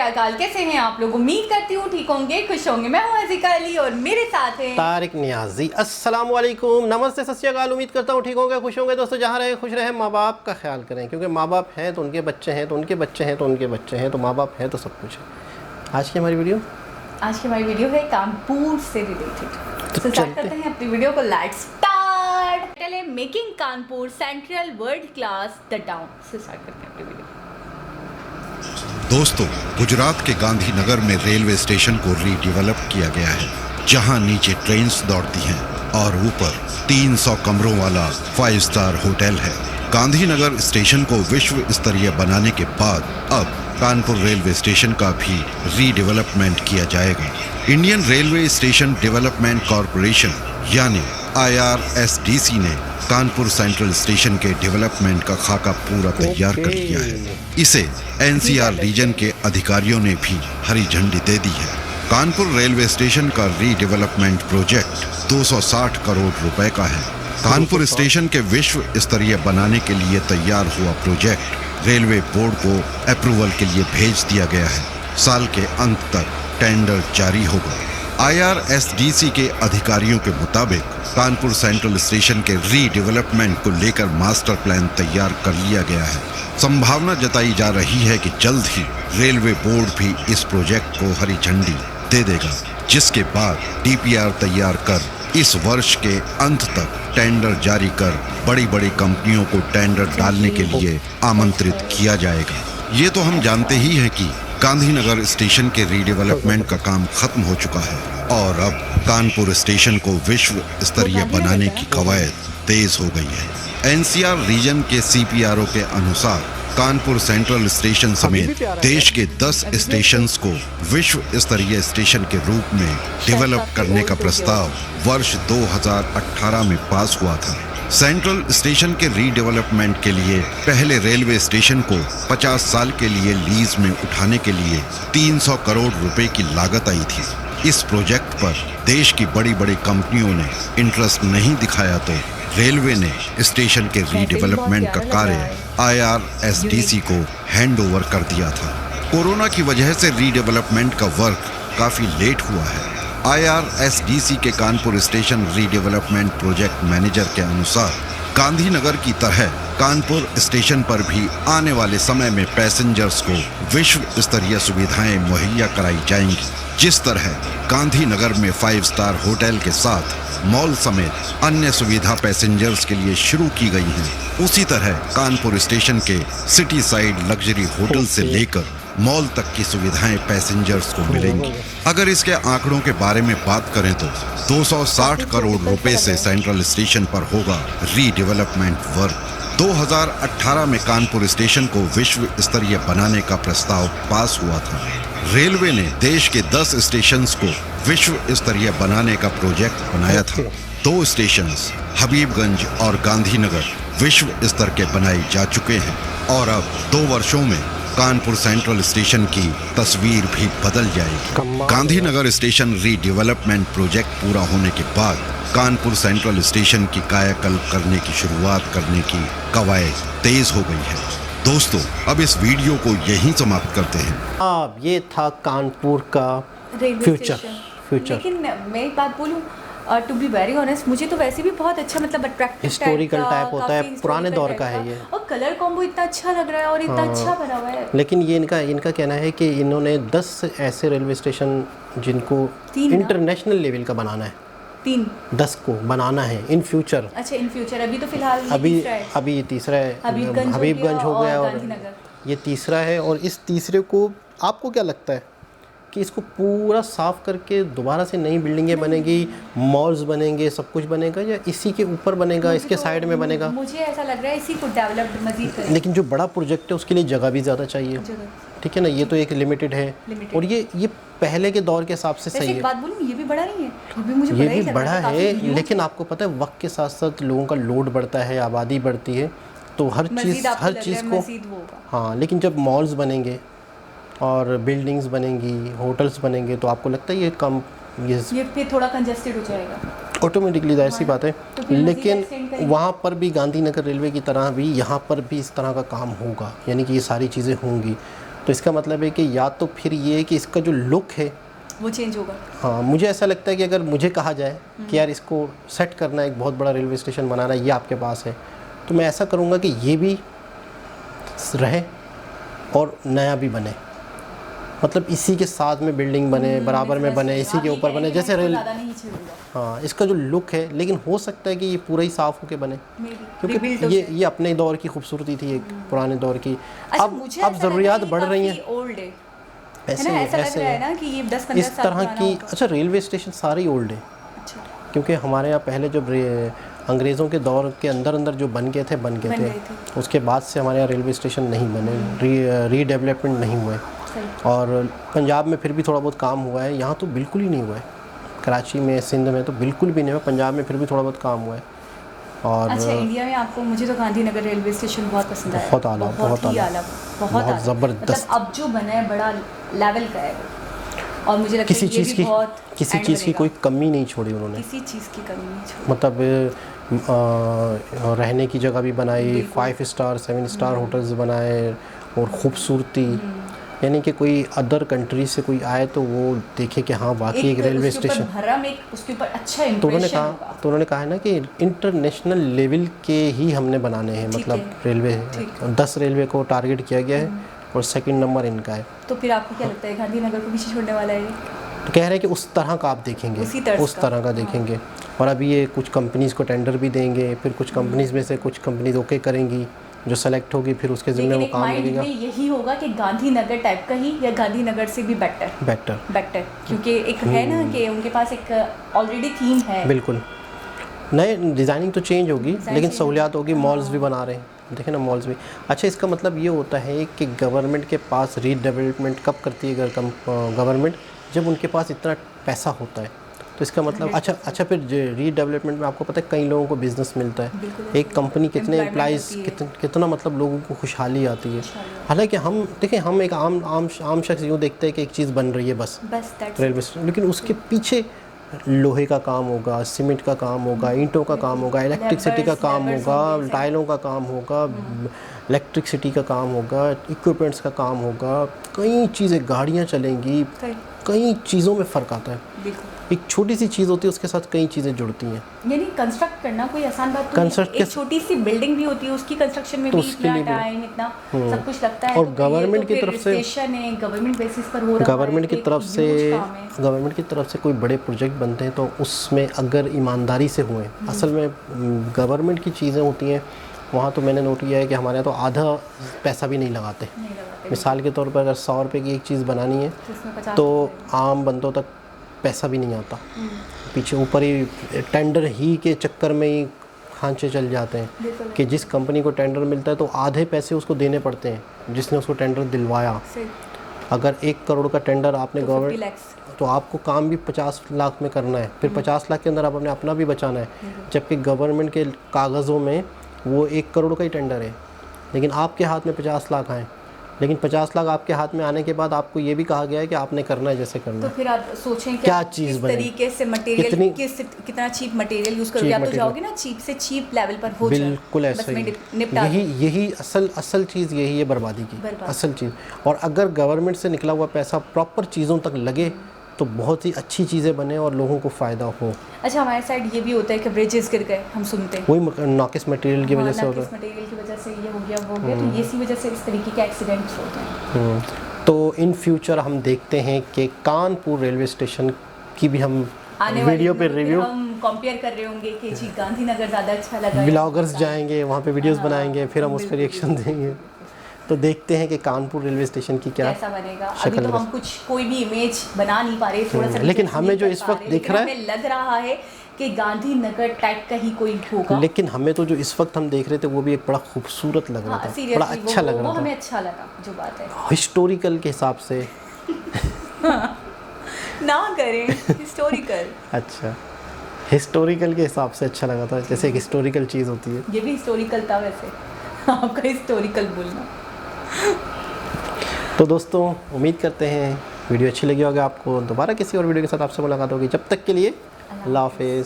अकाल, कैसे हैं आप लोग? उम्मीद करती हूँ ठीक होंगे, खुश होंगे। मैं हूँ अज़ीका अली और मेरे साथ हैं तारिक नियाजी। अस्सलाम वालेकुम, नमस्ते, सत श्री अकाल। उम्मीद करता हूँ ठीक होंगे, खुश होंगे। दोस्तों जहाँ रहे खुश रहे, माँ बाप का ख्याल करें, क्योंकि माँ बाप हैं तो उनके बच्चे हैं, तो उनके बच्चे हैं तो उनके बच्चे हैं, तो माँ बाप हैं तो सब कुछ है। आज की हमारी वीडियो है कानपुर से रिलेटेड। तो स्टार्ट करते हैं अपनी वीडियो को। Let's start. टाइटल है making Kanpur central world class the town. से स्टार्ट करते हैं अपनी वीडियो। दोस्तों, गुजरात के गांधीनगर में रेलवे स्टेशन को रीडेवलप किया गया है, जहां नीचे ट्रेन्स दौड़ती हैं और ऊपर 300 कमरों वाला 5 स्टार होटल है। गांधीनगर स्टेशन को विश्व स्तरीय बनाने के बाद अब कानपुर रेलवे स्टेशन का भी रीडेवलपमेंट किया जाएगा। Indian railway station development corporation यानी IRSDC ने कानपुर सेंट्रल स्टेशन के डेवलपमेंट का खाका पूरा तैयार कर लिया है। इसे NCR रीजन के अधिकारियों ने भी हरी झंडी दे दी है। कानपुर रेलवे स्टेशन का रीडेवलपमेंट प्रोजेक्ट 260 करोड़ रुपए का है। कानपुर स्टेशन के विश्व स्तरीय बनाने के लिए तैयार हुआ प्रोजेक्ट रेलवे बोर्ड को अप्रूवल के लिए भेज दिया गया है। साल के अंत तक टेंडर जारी होगा। IRSDC के अधिकारियों के मुताबिक कानपुर सेंट्रल स्टेशन के रीडेवलपमेंट को लेकर मास्टर प्लान तैयार कर लिया गया है। संभावना जताई जा रही है कि जल्द ही रेलवे बोर्ड भी इस प्रोजेक्ट को हरी झंडी दे देगा, जिसके बाद DPR तैयार कर इस वर्ष के अंत तक टेंडर जारी कर बड़ी बड़ी कंपनियों को टेंडर डालने के लिए आमंत्रित किया जाएगा। ये तो हम जानते ही हैं कि गांधीनगर स्टेशन के रीडेवलपमेंट का काम खत्म हो चुका है और अब कानपुर स्टेशन को विश्व स्तरीय बनाने की कवायद तेज हो गई है। NCR रीजन के CPRO के अनुसार कानपुर सेंट्रल स्टेशन समेत देश के 10 स्टेशंस को विश्व स्तरीय स्टेशन के रूप में डेवलप करने का प्रस्ताव वर्ष 2018 में पास हुआ था। सेंट्रल स्टेशन के रीडेवलपमेंट के लिए पहले रेलवे स्टेशन को 50 साल के लिए लीज में उठाने के लिए 300 करोड़ रुपए की लागत आई थी। इस प्रोजेक्ट पर देश की बड़ी बड़ी कंपनियों ने इंटरेस्ट नहीं दिखाया तो रेलवे ने स्टेशन के रीडेवलपमेंट का कार्य IRSDC को हैंडओवर कर दिया था। कोरोना की वजह से रीडेवलपमेंट का वर्क काफी लेट हुआ है। IRSDC के Kanpur station redevelopment project manager के अनुसार गांधीनगर की तरह कानपुर स्टेशन पर भी आने वाले समय में पैसेंजर्स को विश्व स्तरीय सुविधाएं मुहैया कराई जाएंगी। जिस तरह गांधीनगर में 5 स्टार होटल के साथ मॉल समेत अन्य सुविधा पैसेंजर्स के लिए शुरू की गई हैं, उसी तरह कानपुर स्टेशन के सिटी साइड लग्जरी होटल से लेकर मॉल तक की सुविधाएं पैसेंजर्स को मिलेंगी। अगर इसके आंकड़ों के बारे में बात करें तो 260 करोड़ रुपए से सेंट्रल स्टेशन पर होगा रीडेवलपमेंट वर्क। 2018 में कानपुर स्टेशन को विश्व स्तरीय बनाने का प्रस्ताव पास हुआ था। रेलवे ने देश के 10 स्टेशंस को विश्व स्तरीय बनाने का प्रोजेक्ट बनाया था। 2 स्टेशंस हबीबगंज और गांधीनगर विश्व स्तर के बनाए जा चुके हैं और अब 2 वर्षों में कानपुर सेंट्रल स्टेशन की तस्वीर भी बदल जाएगी। गांधीनगर स्टेशन रीडेवलपमेंट प्रोजेक्ट पूरा होने के बाद कानपुर सेंट्रल स्टेशन की कायाकल्प करने की शुरुआत करने की कवायद तेज हो गई है। दोस्तों, अब इस वीडियो को यहीं समाप्त करते हैं। अब ये था कानपुर का फ्यूचर। लेकिन मैं एक बात बोलूं, टू बी वेरी ऑनेस्ट, मुझे तो वैसे भी बहुत अच्छा मतलब अट्रैक्टिव हिस्टोरिकल टाइप होता है, पुराने दौर का है ये, और कलर कॉम्बो इतना अच्छा लग रहा है और इतना अच्छा बना हुआ है। लेकिन ये इनका कहना है कि इन्होंने 10 ऐसे रेलवे स्टेशन जिनको इंटरनेशनल लेवल का बनाना है, 10 को बनाना है इन फ्यूचर। अच्छा, इन फ्यूचर। अभी तो फिलहाल अभी तीसरा है, हबीबगंज हो गया और ये तीसरा है। और इस तीसरे को आपको क्या लगता है कि इसको पूरा साफ करके दोबारा से नई बिल्डिंगें बनेगी, मॉल्स बनेंगे, सब कुछ बनेगा, या इसी के ऊपर बनेगा, इसके साइड में बनेगा? मुझे ऐसा लग रहा है इसी को डेवलप मजीद करें। लेकिन जो बड़ा प्रोजेक्ट है उसके लिए जगह भी ज़्यादा चाहिए, ठीक है ना। ये तो एक लिमिटेड है और ये पहले के दौर के हिसाब से सही है। एक बात बोलूं, ये भी बड़ा नहीं है, ये भी बड़ा है, लेकिन आपको पता है वक्त के साथ साथ लोगों का लोड बढ़ता है, आबादी बढ़ती है, तो हर चीज़ को हाँ। लेकिन जब मॉल्स बनेंगे और बिल्डिंग्स बनेंगी, होटल्स बनेंगे, तो आपको लगता है ये फिर थोड़ा कंजेस्टेड हो जाएगा ऑटोमेटिकली, जाहिर सी बात है। लेकिन वहाँ पर भी गांधीनगर रेलवे की तरह भी यहाँ पर भी इस तरह का काम होगा, यानी कि ये सारी चीज़ें होंगी। तो इसका मतलब है कि या तो फिर ये है कि इसका जो लुक है वो चेंज होगा। हाँ, मुझे ऐसा लगता है कि अगर मुझे कहा जाए कि यार इसको सेट करना है, एक बहुत बड़ा रेलवे स्टेशन बनाना है, ये आपके पास है, तो मैं ऐसा करूँगा कि ये भी रहे और नया भी बने, मतलब इसी के साथ में बिल्डिंग बने, बराबर में बने, इसी के ऊपर बने, जैसे रेल। हाँ, इसका जो लुक है, लेकिन हो सकता है कि ये पूरा ही साफ होके बने, क्योंकि ये अपने दौर की खूबसूरती थी, एक पुराने दौर की। अब ज़रूरियात बढ़ रही हैं, ऐसे है ना कि ये 10-15 इस तरह की। अच्छा, रेलवे स्टेशन सारे ही ओल्ड है, क्योंकि हमारे यहाँ पहले जब अंग्रेज़ों के दौर के अंदर जो बन गए थे, उसके बाद से हमारे यहाँ रेलवे स्टेशन नहीं बने, रीडेवलपमेंट नहीं हुए। और पंजाब में फिर भी थोड़ा बहुत काम हुआ है, यहाँ तो बिल्कुल ही नहीं हुआ है। कराची में, सिंध में तो बिल्कुल भी नहीं हुआ, पंजाब में फिर भी थोड़ा बहुत काम हुआ है। और अच्छा, इंडिया में आपको, मुझे तो गांधीनगर रेलवे स्टेशन बहुत पसंद आया, बहुत आला, बहुत ज़बरदस्त। मतलब अब जो बना है बड़ा लेवल का है, और मुझे लगता है किसी चीज़ की कोई कमी नहीं छोड़ी उन्होंने, किसी चीज़ की कमी नहीं छोड़ी। मतलब रहने की जगह भी बनाई, 5 स्टार 7 स्टार होटल्स बनाए, और ख़ूबसूरती, यानी कि कोई अदर कंट्री से कोई आए तो वो देखे कि हाँ वाकई एक रेलवे स्टेशन, उसके ऊपर अच्छा तो उन्होंने कहा है ना कि इंटरनेशनल लेवल के ही हमने बनाने हैं, मतलब रेलवे 10 रेलवे को टारगेट किया गया है और 2nd नंबर इनका है। तो फिर आपको क्या लगता है गांधीनगर को पीछे छोड़ने वाला है? तो कह रहे हैं कि उस तरह का आप देखेंगे, उस तरह का देखेंगे। और अभी ये कुछ कंपनीज़ को टेंडर भी देंगे, फिर कुछ कंपनीज़ में से कुछ कंपनीज ओके करेंगी, जो सेलेक्ट होगी फिर उसके ज़िम्मे वो काम लगेगा। यही होगा कि गांधीनगर टाइप का ही, या गांधीनगर से भी बेटर, क्योंकि एक है ना कि उनके पास एक ऑलरेडी थीम है। बिल्कुल, नए डिज़ाइनिंग तो चेंज होगी, लेकिन सहूलियात होगी। मॉल्स भी बना रहे हैं, देखें ना, मॉल्स भी। अच्छा, इसका मतलब ये होता है कि गवर्नमेंट के पास रीडेवलपमेंट कब करती है गवर्नमेंट, जब उनके पास इतना पैसा होता है। तो इसका मतलब अच्छा फिर रीडेवलपमेंट में आपको पता है कई लोगों को बिज़नेस मिलता है, एक कंपनी कितने एम्प्लॉइज़, कितना मतलब लोगों को खुशहाली आती है। हालांकि हम देखें, हम एक आम शख्स यूँ देखते हैं कि एक चीज़ बन रही है बस रेलवे स्टेशन, लेकिन उसके पीछे लोहे का काम होगा, सीमेंट का काम होगा, ईंटों का काम होगा, इलेक्ट्रिसिटी का काम होगा, टाइलों का काम होगा, इलेक्ट्रिसिटी का काम होगा, इक्विपमेंट्स का काम होगा, कई चीज़ें, गाड़ियाँ चलेंगी, कई चीज़ों में फ़र्क आता है। एक छोटी सी चीज़ होती है, उसके साथ कई चीज़ें जुड़ती हैं। यानी कंस्ट्रक्ट करना कोई आसान बात तो नहीं, एक छोटी सी बिल्डिंग भी होती है, उसकी कंस्ट्रक्शन में भी इतना टाइम, इतना सब कुछ लगता है। और गवर्नमेंट की तरफ से, गवर्नमेंट बेसिस पर हो रहा है, गवर्नमेंट की तरफ से कोई बड़े प्रोजेक्ट बनते हैं तो उसमें अगर ईमानदारी से हुए, असल में गवर्नमेंट की चीज़ें होती हैं वहाँ तो मैंने नोट किया है कि हमारे यहाँ तो आधा पैसा भी नहीं लगाते। मिसाल के तौर पर अगर 100 रुपये की एक चीज़ बनानी है तो आम बंदों तक पैसा भी नहीं आता, पीछे ऊपर ही टेंडर ही के चक्कर में ही खांचे चल जाते हैं कि जिस कंपनी को टेंडर मिलता है तो आधे पैसे उसको देने पड़ते हैं जिसने उसको टेंडर दिलवाया। अगर 1 करोड़ का टेंडर आपने गवर्नमेंट, तो आपको काम भी 50 लाख में करना है, फिर 50 लाख के अंदर आपने अपना भी बचाना है, जबकि गवर्नमेंट के कागज़ों में वो 1 करोड़ का ही टेंडर है, लेकिन आपके हाथ में 50 लाख आए, लेकिन 50 लाख आपके हाथ में आने के बाद आपको ये भी कहा गया है कि आपने करना है जैसे करना है। तो फिर आप सोचें क्या चीज़ बने, तरीके से मटेरियल कितना चीप मटेरियल यूज़ करोगे, आप तो जाओगे ना चीप से चीप लेवल पर हो जाए। बिल्कुल ऐसा ही, यही असल चीज़ यही है बर्बादी की असल चीज़। और अगर गवर्नमेंट से निकला हुआ पैसा प्रॉपर चीज़ों तक लगे तो बहुत ही अच्छी चीज़ें बने और लोगों को फ़ायदा हो। अच्छा, हमारे साइड ये भी होता है कि ब्रिजेस गिर गए, हम सुनते हैं वही नाकिस मटेरियल की वजह से होता है, मटेरियल की वजह से ये हो गया वो हो गया, तो इसी वजह से इस तरीके के एक्सीडेंट्स होते हैं। तो इन फ्यूचर हम देखते हैं कि कानपुर रेलवे स्टेशन की भी हम वीडियो पे रिव्यू हम कंपेयर कर रहे होंगे कि जी गांधीनगर ज़्यादा अच्छा लगा, ब्लॉगर्स जाएंगे वहाँ पे वीडियोस बनाएंगे, फिर हम उस पर रिएक्शन देंगे। तो देखते हैं कि कानपुर रेलवे स्टेशन की कैसा बनेगा। अभी तो हम कोई भी इमेज बना नहीं पा रहे, थोड़ा सा, लेकिन हमें जो इस वक्त दिख रहा है, हमें लग रहा है कि गांधीनगर टाइप का ही कोई होगा। लेकिन हमें तो जो इस वक्त हम देख रहे थे वो भी एक बड़ा खूबसूरत लग रहा था, बड़ा अच्छा लग रहा था, हमें अच्छा लगा। जो बात है हिस्टोरिकल के हिसाब से ना करें हिस्टोरिकल अच्छा, हिस्टोरिकल के हिसाब से अच्छा लगा था, जैसे एक हिस्टोरिकल चीज़ होती है। ये भी हिस्टोरिकल था वैसे, आपका हिस्टोरिकल बोलना। तो दोस्तों, उम्मीद करते हैं वीडियो अच्छी लगी होगी आपको। दोबारा किसी और वीडियो के साथ आपसे मुलाकात होगी, जब तक के लिए अल्लाह हाफ़िज़।